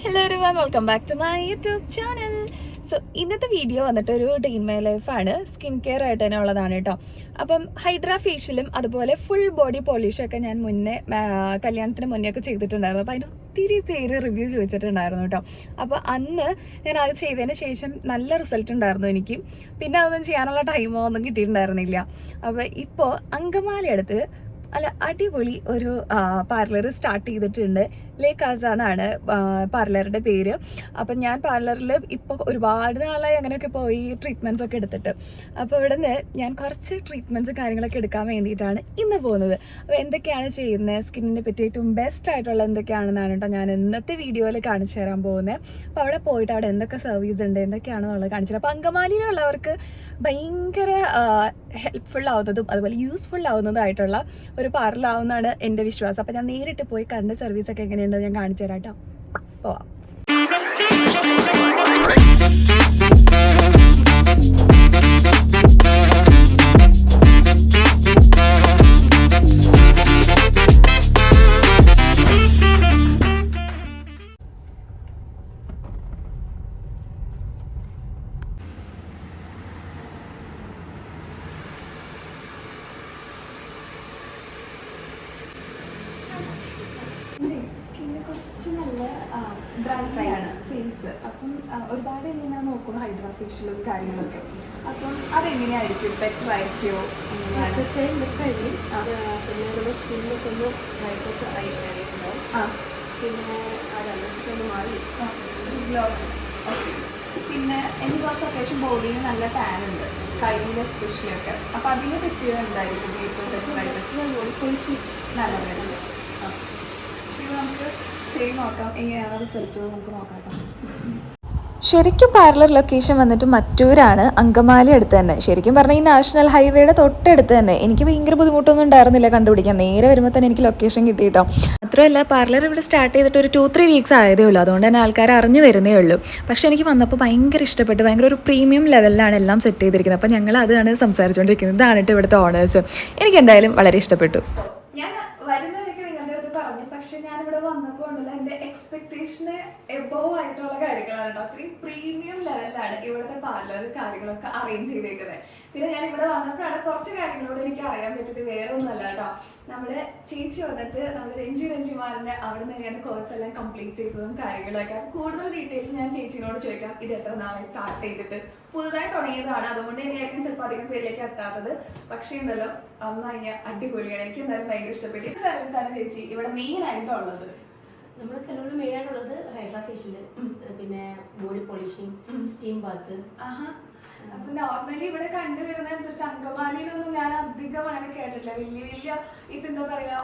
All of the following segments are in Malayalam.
Hello everyone, welcome back to my YouTube channel. So ഇന്നത്തെ വീഡിയോ വന്നിട്ട് ഒരു ഡേ ഇൻ മൈ ലൈഫാണ്. സ്കിൻ കെയർ ആയിട്ട് തന്നെ ഉള്ളതാണ് കേട്ടോ. അപ്പം ഹൈഡ്രാ ഫേഷ്യലും അതുപോലെ ഫുൾ ബോഡി പോളിഷൊക്കെ ഞാൻ മുന്നേ കല്യാണത്തിന് മുന്നേ ഒക്കെ ചെയ്തിട്ടുണ്ടായിരുന്നു. അപ്പോൾ അതിന് ഒത്തിരി പേര് റിവ്യൂ ചോദിച്ചിട്ടുണ്ടായിരുന്നു കേട്ടോ. അപ്പോൾ അന്ന് ഞാൻ അത് ചെയ്തതിന് ശേഷം നല്ല റിസൾട്ട് ഉണ്ടായിരുന്നു എനിക്ക്. പിന്നെ അതൊന്നും ചെയ്യാനുള്ള ടൈമോ ഒന്നും കിട്ടിയിട്ടുണ്ടായിരുന്നില്ല. അപ്പോൾ ഇപ്പോൾ അങ്കമാലി അടുത്ത് അല്ല അടിപൊളി ഒരു പാർലർ സ്റ്റാർട്ട് ചെയ്തിട്ടുണ്ട്. ലേ കാസ എന്നാണ് പാർലറുടെ പേര്. അപ്പം ഞാൻ പാർലറിൽ ഇപ്പോൾ ഒരുപാട് നാളായി അങ്ങനെയൊക്കെ പോയി ട്രീറ്റ്മെൻറ്റ്സ് ഒക്കെ എടുത്തിട്ട്. അപ്പോൾ ഇവിടെ നിന്ന് ഞാൻ കുറച്ച് ട്രീറ്റ്മെൻറ്റ്സ് കാര്യങ്ങളൊക്കെ എടുക്കാൻ വേണ്ടിയിട്ടാണ് ഇന്ന് പോകുന്നത്. അപ്പോൾ എന്തൊക്കെയാണ് ചെയ്യുന്നത്, സ്കിന്നിനെ പറ്റി ഏറ്റവും ബെസ്റ്റ് ആയിട്ടുള്ള എന്തൊക്കെയാണെന്നാണ് കേട്ടോ ഞാൻ ഇന്നത്തെ വീഡിയോയിൽ കാണിച്ചു തരാൻ പോകുന്നത്. അപ്പോൾ അവിടെ പോയിട്ട് അവിടെ എന്തൊക്കെ സർവീസ് ഉണ്ട്, എന്തൊക്കെയാണെന്നുള്ളത് കാണിച്ചു തരാം. അപ്പോൾ അങ്കമാലിയിലുള്ളവർക്ക് ഭയങ്കര ഹെൽപ്ഫുൾ ആവുന്നതും അതുപോലെ യൂസ്ഫുൾ ആവുന്നതായിട്ടുള്ള ഒരു പാർലറാവുന്നതാണ് എൻ്റെ വിശ്വാസം. അപ്പം ഞാൻ നേരിട്ട് പോയി കണ്ട സർവീസൊക്കെ എങ്ങനെയുണ്ടെന്ന് ഞാൻ കാണിച്ചു തരാം കേട്ടോ. പോവാം. നല്ല ഡ്രൈ ആണ് ഫേസ്. അപ്പം ഒരുപാട് ഇങ്ങനെ നോക്കും ഹൈഡ്രാ ഫേഷ്യലും കാര്യങ്ങളൊക്കെ. അപ്പം അതെങ്ങനെയായിരിക്കും, ബെറ്റർ ആയിരിക്കുമോ? തീർച്ചയായും ബെറ്ററായിരിക്കും. പിന്നെ നമ്മുടെ സ്കിന്നൊക്കെ ഒന്ന് ഹൈഡ്രസ് ആയിട്ടുണ്ടാവും. പിന്നെ ആ ഡല്ലൊക്കെ മാറി ഗ്ലോ. പിന്നെ എനിക്ക് കുറച്ച് അത്യാവശ്യം ബോഡിയിൽ നല്ല ടാൻ ഉണ്ട്, കയ്യിൽ എസ്പെഷ്യലി ഒക്കെ. അപ്പം അതിനെ പറ്റിയത് എന്തായിരിക്കും ഏറ്റവും ബെറ്റർ ആയിട്ട്? ബോഡി പോളിഷ് നല്ലതായിരുന്നു. ഇത് നമുക്ക് ചെയ്ത് നോക്കാം, എങ്ങനെയാണ് റിസൾട്ട് നമുക്ക് നോക്കാം കേട്ടോ. ശരിക്കും പാർലർ ലൊക്കേഷൻ വന്നിട്ട് മറ്റൂരാണ്, അങ്കമാലി അടുത്ത് തന്നെ. ശരിക്കും പറഞ്ഞാൽ ഈ നാഷണൽ ഹൈവേയുടെ തൊട്ടടുത്ത് തന്നെ. എനിക്ക് ഭയങ്കര ബുദ്ധിമുട്ടൊന്നും ഉണ്ടായിരുന്നില്ല കണ്ടുപിടിക്കാൻ. നേരെ വരുമ്പോൾ തന്നെ എനിക്ക് ലൊക്കേഷൻ കിട്ടി കേട്ടോ. മാത്രമല്ല പാർലർ ഇവിടെ സ്റ്റാർട്ട് ചെയ്തിട്ട് ഒരു 2-3 വീക്സ് ആയതേ ഉള്ളൂ. അതുകൊണ്ട് തന്നെ ആൾക്കാർ അറിഞ്ഞു വരുന്നേ ഉള്ളൂ. പക്ഷേ എനിക്ക് വന്നപ്പോൾ ഭയങ്കര ഇഷ്ടപ്പെട്ടു. ഭയങ്കര ഒരു പ്രീമിയം ലെവലിലാണ് എല്ലാം സെറ്റ് ചെയ്തിരിക്കുന്നത്. അപ്പോൾ ഞങ്ങൾ അതാണ് സംസാരിച്ചുകൊണ്ടിരിക്കുന്നത്. ഇതാണ് ഇവിടുത്തെ ഓണേഴ്സ്. എനിക്ക് എന്തായാലും വളരെ ഇഷ്ടപ്പെട്ടു. പക്ഷെ ഞാനിവിടെ വന്നപ്പോൾ ഉണ്ടല്ലോ എൻ്റെ എക്സ്പെക്ടേഷന് എബോവ് ആയിട്ടുള്ള കാര്യങ്ങളാണ് കേട്ടോ. അത്രയും പ്രീമിയം ലെവലിലാണ് ഇവിടുത്തെ പാർലർ കാര്യങ്ങളൊക്കെ അറേഞ്ച് ചെയ്തേക്കുന്നത്. പിന്നെ ഞാൻ ഇവിടെ വന്നപ്പോഴാണ് കുറച്ച് കാര്യങ്ങളോട് എനിക്ക് അറിയാൻ പറ്റിയത്. വേറെ ഒന്നുമല്ല കേട്ടോ, നമ്മുടെ ചേച്ചി വന്നിട്ട് നമ്മുടെ രഞ്ജിമാറിൻ്റെ അവിടെ തന്നെയാണ് കോഴ്സ് എല്ലാം കംപ്ലീറ്റ് ചെയ്തതും കാര്യങ്ങളൊക്കെ. കൂടുതൽ ഡീറ്റെയിൽസ് ഞാൻ ചേച്ചിനോട് ചോദിക്കാം. ഇത് എത്ര നാളായി സ്റ്റാർട്ട് ചെയ്തിട്ട്? പുതുതായി തുടങ്ങിയതാണ്, അതുകൊണ്ട് തന്നെയായിരിക്കും ചിലപ്പോൾ അധികം പേരിലേക്ക് എത്താത്തത്. പക്ഷേ ഉണ്ടല്ലോ അന്നായി അടിപൊളിയാണ്. എനിക്ക് എന്തായാലും ഭയങ്കര ഇഷ്ടപ്പെട്ടു. ഈ സർവീസാണ് ചേച്ചി ഇവിടെ മെയിൻ ആയിട്ടുള്ളത്. നമ്മുടെ ചെലവിൽ മെയിൻ ആയിട്ടുള്ളത് ഹൈഡ്രാ ഫേഷ്യല്, പിന്നെ ബോഡി പോളിഷിങ്, സ്റ്റീം ബാത്ത്. അപ്പൊ നോർമലി ഇവിടെ കണ്ടുവരുന്ന അനുസരിച്ച് അങ്കമാലിയിലൊന്നും ഞാൻ അധികം അങ്ങനെ കേട്ടിട്ടില്ല. വലിയ ഇപ്പൊ എന്താ പറയാ,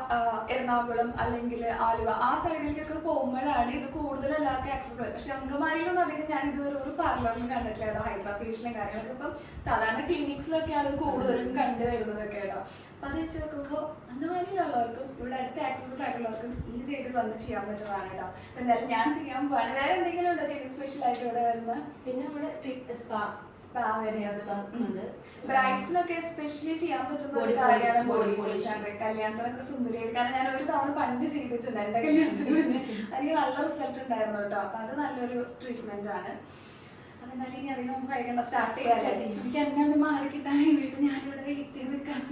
എറണാകുളം അല്ലെങ്കിൽ ആലുവ ആ സൈഡിലേക്കൊക്കെ പോകുമ്പോഴാണ് ഇത് കൂടുതൽ എല്ലാവർക്കും ആക്സസിബിൾ. പക്ഷെ അങ്കമാലിയിലൊന്നും അധികം ഞാൻ ഇതുവരെ ഒരു പാർലറിലും കണ്ടിട്ടില്ല ഹൈഡ്രാ ഫേഷ്യലും കാര്യങ്ങളൊക്കെ. ഇപ്പം സാധാരണ ക്ലിനിക്സിലൊക്കെയാണ് ഇത് കൂടുതലും കണ്ടുവരുന്നതൊക്കെ കേട്ടോ. അപ്പൊ അത് വെച്ച് നോക്കുമ്പോൾ അങ്കമാലിയിലുള്ളവർക്കും ഇവിടെ അടുത്ത് ആക്സസിബിൾ ആയിട്ടുള്ളവർക്കും ഈസി ആയിട്ട് വന്ന് ചെയ്യാൻ പറ്റുന്നതാണ് കേട്ടോ. അപ്പൊ എന്തായാലും ഞാൻ ചെയ്യാൻ പോവാണ്. വേറെ എന്തെങ്കിലും ഉണ്ടോ ചെയ്ത് സ്പെഷ്യൽ ആയിട്ട് ഇവിടെ വരുന്നത്? പിന്നെ നമ്മുടെ സ്പാ ഉണ്ട്. ബ്രൈഡ്സിനൊക്കെ എസ്പെഷ്യലി ചെയ്യാൻ പറ്റുന്ന ഒരു കാര്യമാണ് ബോഡി പോളിഷ്. കല്യാണത്തിനൊക്കെ സുന്ദരിയായിട്ട്, കാരണം ഞാൻ ഒരു തവണ പണ്ട് ചെയ്തിട്ടുണ്ട് എൻ്റെ കല്യാണത്തിന് മുന്നേ. എനിക്ക് നല്ല റിസൾട്ട് ഉണ്ടായിരുന്നു കേട്ടോ. അപ്പൊ അത് നല്ലൊരു ട്രീറ്റ്മെന്റ് ആണ്. അപ്പൊ എന്തായാലും ഇനി അധികം നമുക്ക് വൈകണ്ട, സ്റ്റാർട്ട് ചെയ്യാൻ. എനിക്ക് എന്നെ ഒന്ന് മാറി കിട്ടാൻ വേണ്ടിയിട്ട് ഞാനിവിടെ വെയിറ്റ് ചെയ്ത് നിൽക്കാം.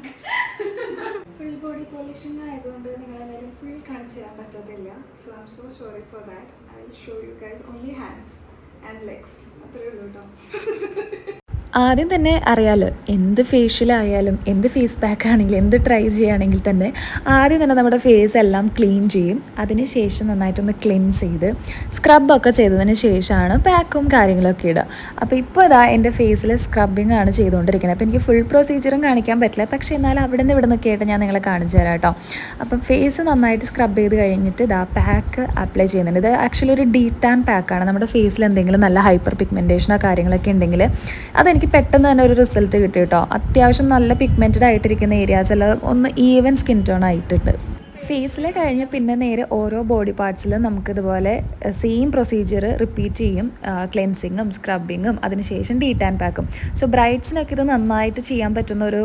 ഫുൾ ബോഡി പോളിഷിംഗ് ആയതുകൊണ്ട് നിങ്ങളെല്ലാവരും ഫുൾ കാണിച്ചു തരാൻ പറ്റത്തില്ല. So I M so sorry for that. I will show you guys only hands and legs. അത്രയേ ഉള്ളൂ കേട്ടോ. ആദ്യം തന്നെ അറിയാലോ, എന്ത് ഫേഷ്യലായാലും എന്ത് ഫേസ് പാക്ക് ആണെങ്കിലും എന്ത് ട്രൈ ചെയ്യുകയാണെങ്കിൽ തന്നെ ആദ്യം തന്നെ നമ്മുടെ ഫേസ് എല്ലാം ക്ലീൻ ചെയ്യും. അതിന് ശേഷം നന്നായിട്ടൊന്ന് ക്ലെൻസ് ചെയ്ത് സ്ക്രബൊക്കെ ചെയ്തതിന് ശേഷമാണ് പാക്കും കാര്യങ്ങളൊക്കെ ഇടുക. അപ്പോൾ ഇപ്പോൾ ഇതാ എൻ്റെ ഫേസിൽ സ്ക്രബിങ് ആണ് ചെയ്തുകൊണ്ടിരിക്കുന്നത്. അപ്പോൾ എനിക്ക് ഫുൾ പ്രൊസീജിയറും കാണിക്കാൻ പറ്റില്ല, പക്ഷേ എന്നാൽ അവിടെ നിന്ന് ഇവിടെ നിന്നൊക്കെ ആയിട്ട് ഞാൻ നിങ്ങളെ കാണിച്ചു തരാം കേട്ടോ. അപ്പം ഫേസ് നന്നായിട്ട് സ്ക്രബ് ചെയ്ത് കഴിഞ്ഞിട്ട് ഇതാ പാക്ക് അപ്ലൈ ചെയ്യുന്നുണ്ട്. ഇത് ആക്ച്വലി ഒരു ഡീടാൻ പാക്കാണ്. നമ്മുടെ ഫേസിൽ എന്തെങ്കിലും നല്ല ഹൈപ്പർ പിഗ്മെൻറ്റേഷനോ കാര്യങ്ങളൊക്കെ ഉണ്ടെങ്കിൽ അതെനിക്ക് പെട്ടെന്ന് തന്നെ ഒരു റിസൾട്ട് കിട്ടി കേട്ടോ. അത്യാവശ്യം നല്ല പിഗ്മെൻറ്റഡ് ആയിട്ടിരിക്കുന്ന ഏരിയാസെല്ലാം ഒന്ന് ഈവൻ സ്കിൻ ടോൺ ആയിട്ടുണ്ട്. ഫേസിലെ കഴിഞ്ഞ് പിന്നെ നേരെ ഓരോ ബോഡി പാർട്സിലും നമുക്കിതുപോലെ സെയിം പ്രൊസീജിയർ റിപ്പീറ്റ് ചെയ്യും. ക്ലെൻസിങ്ങും സ്ക്രബിങ്ങും അതിനുശേഷം ഡീ ടാൻ പാക്കും. സോ ബ്രൈഡ്സിനൊക്കെ ഇത് നന്നായിട്ട് ചെയ്യാൻ പറ്റുന്ന ഒരു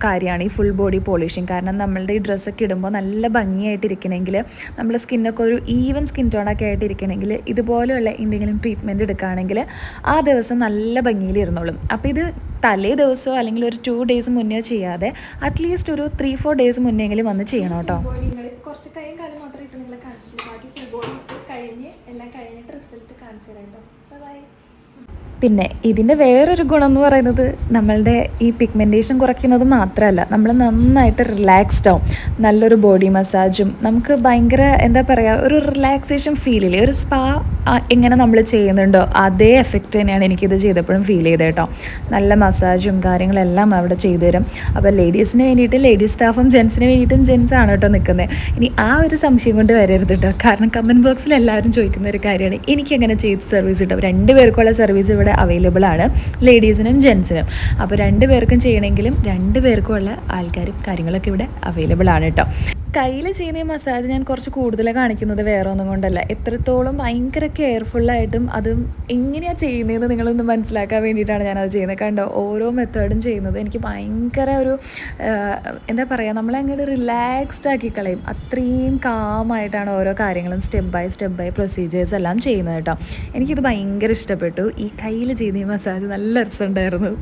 കാര്യമാണ് ഈ ഫുൾ ബോഡി പോളിഷിങ്. കാരണം നമ്മളുടെ ഈ ഡ്രസ്സൊക്കെ ഇടുമ്പോൾ നല്ല ഭംഗിയായിട്ടിരിക്കണമെങ്കിൽ നമ്മുടെ സ്കിന്നൊക്കെ ഒരു ഈവൻ സ്കിൻ ടോണൊക്കെ ആയിട്ടിരിക്കണമെങ്കിൽ ഇതുപോലെയുള്ള എന്തെങ്കിലും ട്രീറ്റ്മെൻറ്റ് എടുക്കുകയാണെങ്കിൽ ആ ദിവസം നല്ല ഭംഗിയിലിരുന്നോളും. അപ്പോൾ ഇത് തലേ ദിവസമോ അല്ലെങ്കിൽ ഒരു 2 days മുന്നേ ചെയ്യാതെ അറ്റ്ലീസ്റ്റ് ഒരു 3-4 days മുന്നെങ്കിലും വന്ന് ചെയ്യണം കേട്ടോ. നിങ്ങൾ കുറച്ച് കൈയും കാലം മാത്രം ഇട്ട് നിങ്ങളെ കാണിച്ചിട്ടുള്ളൂ. ബാക്കി ഫുൾ ബോഡി ഇട്ട് കഴിഞ്ഞ് എല്ലാം കഴിഞ്ഞിട്ട് റിസൾട്ട് കാണിച്ചു തരാം കേട്ടോ. ബൈ. പിന്നെ ഇതിൻ്റെ വേറൊരു ഗുണം എന്ന് പറയുന്നത് നമ്മളുടെ ഈ പിഗ്മെൻറ്റേഷൻ കുറയ്ക്കുന്നത് മാത്രമല്ല, നമ്മൾ നന്നായിട്ട് റിലാക്സ്ഡ് ആവും. നല്ലൊരു ബോഡി മസാജും നമുക്ക് ഭയങ്കര എന്താ പറയുക ഒരു റിലാക്സേഷൻ ഫീലില്ലേ, ഒരു സ്പാ എങ്ങനെ നമ്മൾ ചെയ്യുന്നുണ്ടോ അതേ എഫക്റ്റ് തന്നെയാണ് എനിക്കിത് ചെയ്തപ്പോഴും ഫീൽ ചെയ്തത് കേട്ടോ. നല്ല മസാജും കാര്യങ്ങളെല്ലാം അവിടെ ചെയ്തു തരും. അപ്പോൾ ലേഡീസിന് വേണ്ടിയിട്ട് ലേഡീസ് സ്റ്റാഫും ജെൻസിന് വേണ്ടിയിട്ടും ജെൻസാണ് കേട്ടോ നിൽക്കുന്നത്. ഇനി ആ ഒരു സംശയം കൊണ്ട് വരരുത് കേട്ടോ, കാരണം കമൻറ്റ് ബോക്സിൽ എല്ലാവരും ചോദിക്കുന്ന ഒരു കാര്യമാണ് എനിക്കങ്ങനെ ചെയ്ത് സർവീസ് കിട്ടും. 2 പേർക്കുള്ള സർവീസ് ഇവിടെ അവൈലബിൾ ആണ്, ലേഡീസിനും ജെൻസിനും. അപ്പോൾ 2 പേർക്കും ചെയ്യണമെങ്കിലും 2 പേർക്കുമുള്ള ആൾക്കാരും കാര്യങ്ങളൊക്കെ ഇവിടെ അവൈലബിൾ ആണ് കേട്ടോ. കയ്യിൽ ചെയ്യുന്ന ഈ മസാജ് ഞാൻ കുറച്ച് കൂടുതൽ കാണിക്കുന്നത് വേറെ ഒന്നും കൊണ്ടല്ല, എത്രത്തോളം ഭയങ്കര കെയർഫുള്ളായിട്ടും അതും എങ്ങനെയാണ് ചെയ്യുന്നതെന്ന് നിങ്ങളൊന്ന് മനസ്സിലാക്കാൻ വേണ്ടിയിട്ടാണ് ഞാനത് ചെയ്യുന്നത്. കണ്ടോ, ഓരോ മെത്തേഡും ചെയ്യുന്നത് എനിക്ക് ഭയങ്കര ഒരു എന്താ പറയുക, നമ്മളെ അങ്ങോട്ട് റിലാക്സ്ഡ് ആക്കി കളയും. അത്രയും കാമായിട്ടാണ് ഓരോ കാര്യങ്ങളും സ്റ്റെപ്പ് ബൈ പ്രൊസീജിയേഴ്സ് എല്ലാം ചെയ്യുന്നത് കേട്ടോ. എനിക്കിത് ഭയങ്കര ഇഷ്ടപ്പെട്ടു. ഈ കയ്യിൽ ചെയ്യുന്ന ഈ മസാജ് നല്ല രസമുണ്ടായിരുന്നു.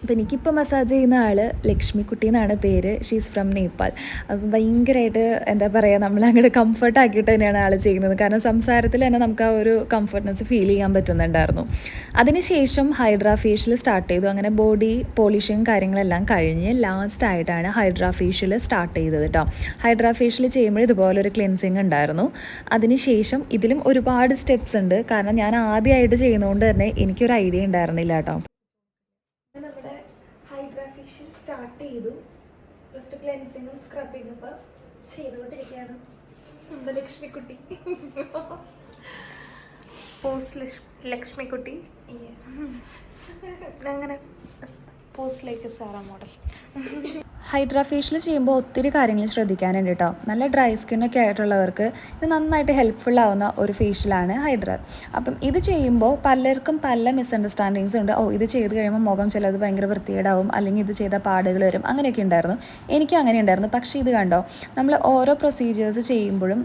അപ്പോൾ എനിക്കിപ്പോൾ മസാജ് ചെയ്യുന്ന ആൾ ലക്ഷ്മിക്കുട്ടി എന്നാണ് പേര്. She's from Nepal. അപ്പം ഭയങ്കരമായിട്ട് എന്താ പറയുക, നമ്മളങ്ങോട്ട് കംഫർട്ടാക്കിയിട്ട് തന്നെയാണ് ആൾ ചെയ്യുന്നത്. കാരണം സംസാരത്തിൽ തന്നെ നമുക്ക് ആ ഒരു കംഫർട്ട്നെസ് ഫീൽ ചെയ്യാൻ പറ്റുന്നുണ്ടായിരുന്നു. അതിനുശേഷം ഹൈഡ്രാ ഫേഷ്യൽ സ്റ്റാർട്ട് ചെയ്തു. അങ്ങനെ ബോഡി പോളിഷിങ് കാര്യങ്ങളെല്ലാം കഴിഞ്ഞ് ലാസ്റ്റായിട്ടാണ് ഹൈഡ്രാ ഫേഷ്യൽ സ്റ്റാർട്ട് ചെയ്തത് കേട്ടോ. ഹൈഡ്രാ ഫേഷ്യൽ ചെയ്യുമ്പോൾ ഇതുപോലൊരു ക്ലെൻസിങ് ഉണ്ടായിരുന്നു. അതിനുശേഷം ഇതിലും ഒരുപാട് സ്റ്റെപ്സ് ഉണ്ട്. കാരണം ഞാൻ ആദ്യമായിട്ട് ചെയ്യുന്നതുകൊണ്ട് തന്നെ എനിക്കൊരു ഐഡിയ ഉണ്ടായിരുന്നില്ല കേട്ടോ. നമ്മുടെ ഹൈഡ്രാ ഫേഷ്യൽ സ്റ്റാർട്ട് ചെയ്തു. ജസ്റ്റ് ക്ലെൻസിങ്ങും സ്ക്രബിങ്ങും ഇപ്പോൾ ചെയ്തുകൊണ്ടിരിക്കുകയാണ് നമ്മുടെ ലക്ഷ്മിക്കുട്ടി. പോസ്റ്റ് ലക്ഷ്മിക്കുട്ടി അങ്ങനെ പോസ്റ്റിലേക്ക് സാറാ മോഡൽ. ഹൈഡ്രാ ഫേഷ്യൽ ചെയ്യുമ്പോൾ ഒത്തിരി കാര്യങ്ങൾ ശ്രദ്ധിക്കാനുണ്ട് കേട്ടോ. നല്ല ഡ്രൈ സ്കിന്നൊക്കെ ആയിട്ടുള്ളവർക്ക് ഇത് നന്നായിട്ട് ഹെൽപ്ഫുൾ ആവുന്ന ഒരു ഫേഷ്യലാണ് ഹൈഡ്രാ. അപ്പം ഇത് ചെയ്യുമ്പോൾ പലർക്കും പല മിസ്അണ്ടർസ്റ്റാൻഡിങ്സ് ഉണ്ട്. ഇത് ചെയ്ത് കഴിയുമ്പോൾ മുഖം ചിലത് ഭയങ്കര വൃത്തികേടാവും, അല്ലെങ്കിൽ ഇത് ചെയ്താൽ പാടുകൾ വരും, അങ്ങനെയൊക്കെ ഉണ്ടായിരുന്നു. എനിക്ക് അങ്ങനെ ഉണ്ടായിരുന്നു. പക്ഷേ ഇത് കണ്ടോ, നമ്മൾ ഓരോ പ്രൊസീജിയേഴ്സ് ചെയ്യുമ്പോഴും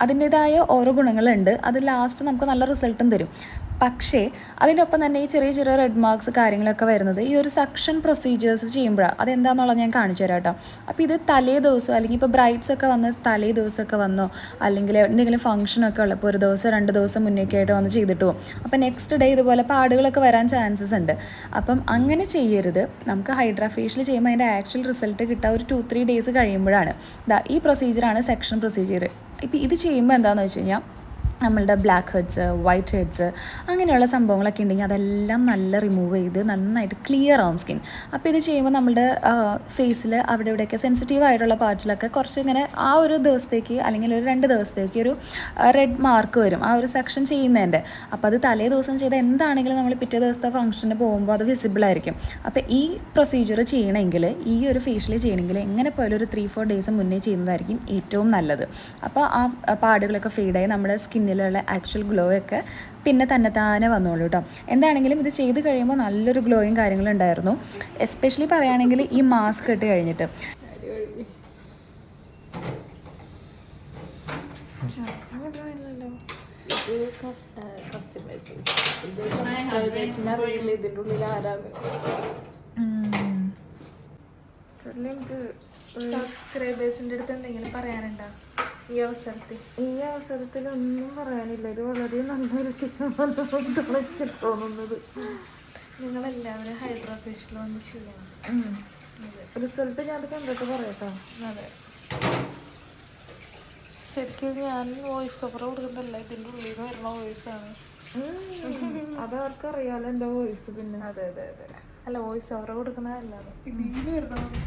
അതിൻ്റേതായ ഓരോ ഗുണങ്ങളുണ്ട്. അത് ലാസ്റ്റ് നമുക്ക് നല്ല റിസൾട്ടും തരും. പക്ഷേ അതിനൊപ്പം തന്നെ ഈ ചെറിയ ചെറിയ റെഡ് മാർക്സ് കാര്യങ്ങളൊക്കെ വരുന്നത് ഈ ഒരു സക്ഷൻ പ്രൊസീജിയേഴ്സ് ചെയ്യുമ്പോഴാണ്. അതെന്താണെന്നുള്ളത് ഞാൻ കാണിച്ചു തരാം കേട്ടോ. അപ്പോൾ ഇത് തലേ ദിവസം അല്ലെങ്കിൽ ഇപ്പോൾ ബ്രൈഡ്സ് ഒക്കെ വന്ന് തലേ ദിവസമൊക്കെ വന്നോ അല്ലെങ്കിൽ എന്തെങ്കിലും ഫംഗ്ഷനൊക്കെ ഉള്ളപ്പോൾ 1 ദിവസം 2 ദിവസം മുന്നേയൊക്കെ ആയിട്ട് വന്ന് ചെയ്തിട്ട് പോകും. അപ്പോൾ നെക്സ്റ്റ് ഡേ ഇതുപോലെ പാടുകളൊക്കെ വരാൻ ചാൻസസ് ഉണ്ട്. അപ്പം അങ്ങനെ ചെയ്യരുത്. നമുക്ക് ഹൈഡ്രാ ഫേഷ്യൽ ചെയ്യുമ്പോൾ അതിൻ്റെ ആക്ച്വൽ റിസൾട്ട് കിട്ടുക ഒരു 2-3 days കഴിയുമ്പോഴാണ്. ഈ പ്രൊസീജിയറാണ് സെക്ഷൻ പ്രൊസീജിയർ. ഇപ്പോൾ ഇത് ചെയ്യുമ്പോൾ എന്താണെന്ന് വെച്ച് കഴിഞ്ഞാൽ നമ്മളുടെ ബ്ലാക്ക് ഹെഡ്സ്, വൈറ്റ് ഹെഡ്സ് അങ്ങനെയുള്ള സംഭവങ്ങളൊക്കെ ഉണ്ടെങ്കിൽ അതെല്ലാം നല്ല റിമൂവ് ചെയ്ത് നന്നായിട്ട് ക്ലിയർ ആവും സ്കിൻ. അപ്പോൾ ഇത് ചെയ്യുമ്പോൾ നമ്മുടെ ഫേസിൽ അവിടെ ഇവിടെയൊക്കെ സെൻസിറ്റീവ് ആയിട്ടുള്ള പാർട്സിലൊക്കെ കുറച്ച് ഇങ്ങനെ ആ ഒരു ദിവസത്തേക്ക് അല്ലെങ്കിൽ ഒരു 2 ദിവസത്തേക്ക് ഒരു റെഡ് മാർക്ക് വരും ആ ഒരു സെക്ഷൻ ചെയ്യുന്നതിൻ്റെ. അപ്പോൾ അത് തലേ ദിവസം ചെയ്ത എന്താണെങ്കിലും നമ്മൾ പിറ്റേ ദിവസത്തെ ഫംഗ്ഷന് പോകുമ്പോൾ അത് വിസിബിൾ ആയിരിക്കും. അപ്പോൾ ഈ പ്രൊസീജിയർ ചെയ്യണമെങ്കിൽ, ഈ ഒരു ഫേഷ്യൽ ചെയ്യണമെങ്കിൽ എങ്ങനെ പോലും ഒരു 3-4 days മുന്നേ ചെയ്യുന്നതായിരിക്കും ഏറ്റവും നല്ലത്. അപ്പോൾ ആ പാടുകളൊക്കെ ഫെയ്ഡായി നമ്മുടെ സ്കിന്നിലുള്ള ആക്ച്വൽ ഗ്ലോ ഒക്കെ പിന്നെ തന്നെ വന്നോളൂ കേട്ടോ. എന്താണെങ്കിലും ഇത് ചെയ്ത് കഴിയുമ്പോൾ നല്ലൊരു ഗ്ലോയും കാര്യങ്ങളും ഉണ്ടായിരുന്നു. എസ്പെഷ്യലി പറയുകയാണെങ്കിൽ ഈ മാസ്ക് ഇട്ട് കഴിഞ്ഞിട്ട് സബ്സ്ക്രൈബേഴ്സിൻ്റെ അടുത്ത് എന്തെങ്കിലും പറയാനുണ്ടോ ഈ അവസരത്തിൽ? ഒന്നും പറയാനില്ല. ഇത് വളരെ നല്ലൊരു എനിക്ക് തോന്നുന്നത്. നിങ്ങളെല്ലാവരും ഹൈഡ്രാ ഫേഷ്യൽ വന്ന് ചെയ്യണം. റിസൾട്ട് ഞാൻ കണ്ടിട്ട് പറയട്ടോ. അതെ, ശരിക്കും ഞാൻ വോയിസ് ഓവർ കൊടുക്കുന്നതല്ല, ഇതിൻ്റെ ഉള്ളിൽ നിന്ന് വരുന്ന വോയിസാണ്. അതവർക്ക് അറിയാലോ എൻ്റെ വോയിസ്. പിന്നെ അതെ അല്ല, വോയിസ് ഓവർ കൊടുക്കുന്നതല്ലാതെ ഇതിൽ നിന്ന് വരുന്നത്.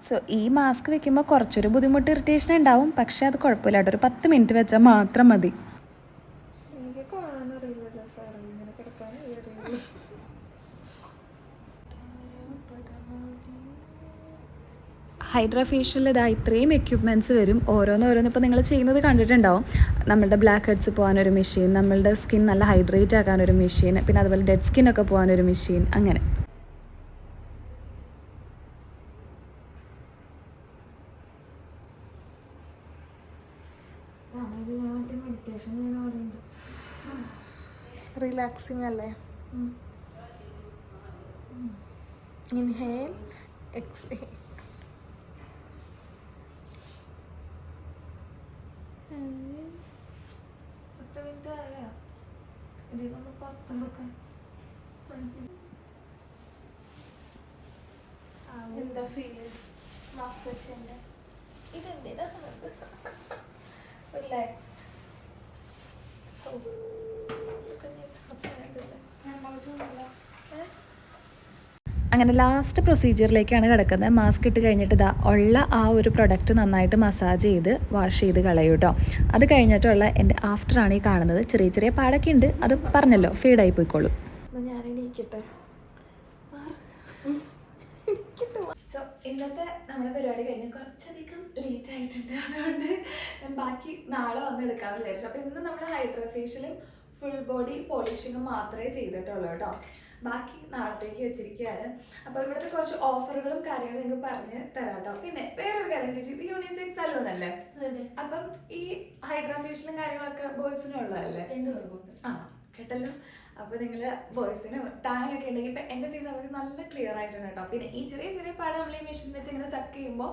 സോ ഈ മാസ്ക് വെക്കുമ്പോൾ കുറച്ചൊരു ബുദ്ധിമുട്ട്, ഇറിറ്റേഷൻ ഉണ്ടാവും. പക്ഷേ അത് കുഴപ്പമില്ല കേട്ടോ. ഒരു 10 minute വെച്ചാൽ മാത്രം മതി. എനിക്ക് കാണാനറിയില്ലല്ലോ സാർ, ഇങ്ങനെ കിടക്കാനറിയില്ല. ഹൈഡ്രാ ഫേഷ്യൽ ഇതാ ഇത്രയും എക്യുപ്മെൻറ്റ്സ് വരും. ഓരോന്നോരോന്ന് ഇപ്പോൾ നിങ്ങൾ ചെയ്യുന്നത് കണ്ടിട്ടുണ്ടാവും. നമ്മളുടെ ബ്ലാക്ക് ഹെഡ്സ് പോകാനൊരു മെഷീൻ, നമ്മളുടെ സ്കിൻ നല്ല ഹൈഡ്രേറ്റ് ആക്കാനൊരു മെഷീൻ, പിന്നെ അതുപോലെ ഡെഡ് സ്കിന്നൊക്കെ പോകാനൊരു മെഷീൻ, അങ്ങനെ. റിലാക്സിങ് അല്ലേ? Inhale, exhale. എന്താ ഫീല്? മാസ്ക് വെച്ചെന്നെ ഇതെന്തിനാ റിലാക്സ്ഡ്. അങ്ങനെ ലാസ്റ്റ് പ്രൊസീജിയറിലേക്കാണ് കിടക്കുന്നത്. മാസ്ക് ഇട്ട് കഴിഞ്ഞിട്ട് ഇതാ ഉള്ള ആ ഒരു പ്രൊഡക്റ്റ് നന്നായിട്ട് മസാജ് ചെയ്ത് വാഷ് ചെയ്ത് കളയും കേട്ടോ. അത് കഴിഞ്ഞിട്ടുള്ള എൻ്റെ ആഫ്റ്ററാണ് ഈ കാണുന്നത്. ചെറിയ ചെറിയ പാടൊക്കെ ഉണ്ട്, അത് പറഞ്ഞല്ലോ ഫീഡായി പോയിക്കോളും. ഞാൻ എണീക്കട്ടെ. സോ ഇന്നത്തെ നമ്മുടെ പരിപാടി കഴിഞ്ഞ് കുറച്ചധികം ലേറ്റ് ആയിട്ടുണ്ട്. അതുകൊണ്ട് ബാക്കി നാളെ വന്ന് എടുക്കാമെന്ന് വിചാരിച്ചു. അപ്പോൾ ഇന്ന് നമ്മൾ ഹൈഡ്രാ ഫേഷ്യലും ഫുൾ ബോഡി പോളിഷിങ്ങും മാത്രമേ ചെയ്തിട്ടുള്ളൂ കേട്ടോ. ബാക്കി നാളത്തേക്ക് വെച്ചിരിക്കുകയാണ്. അപ്പോൾ ഇവിടുത്തെ കുറച്ച് ഓഫറുകളും കാര്യങ്ങളും നിങ്ങൾക്ക് പറഞ്ഞ് തരാം കേട്ടോ. പിന്നെ വേറൊരു കാര്യം ചോദിച്ചു, ഇത് യൂണിസെക്സ് സലൂൺ അല്ലേ? അപ്പം ഈ ഹൈഡ്രാ ഫേഷ്യലും കാര്യങ്ങളൊക്കെ ബോയ്സിനും ഉള്ളതല്ലേ? ആ കേട്ടല്ലോ. അപ്പോൾ നിങ്ങൾ ബോയ്സിന് ടാൻ ഒക്കെ ഉണ്ടെങ്കിൽ ഇപ്പം എൻ്റെ ഫേസ് അത് നല്ല ക്ലിയർ ആയിട്ടുണ്ട് കേട്ടോ. പിന്നെ ഈ ചെറിയ ചെറിയ പാട് നമ്മൾ ഈ മെഷീൻ വെച്ച് ഇങ്ങനെ സക്ക് ചെയ്യുമ്പോൾ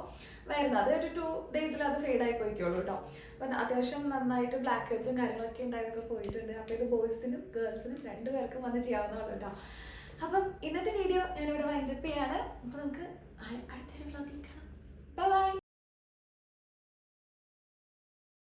വരുന്നത് അത് ഒരു 2 days അത് ഫെയ്ഡായി പോയിക്കോളൂ കേട്ടോ. അപ്പം അത്യാവശ്യം നന്നായിട്ട് ബ്ലാക്ക് ഹെഡ്സും കാര്യങ്ങളൊക്കെ ഉണ്ടായതൊക്കെ പോയിട്ടുണ്ട്. അപ്പോൾ ഇത് ബോയ്സിനും ഗേൾസിനും 2 പേർക്കും വന്ന് ചെയ്യാവുന്നതാണ് കേട്ടോ. അപ്പം ഇന്നത്തെ വീഡിയോ ഞാനിവിടെ വൈൻഡപ്പ് ചെയ്യാണ്. അപ്പോൾ നമുക്ക് അടുത്തൊരു വ്ളോഗിൽ കാണാം. Bye bye.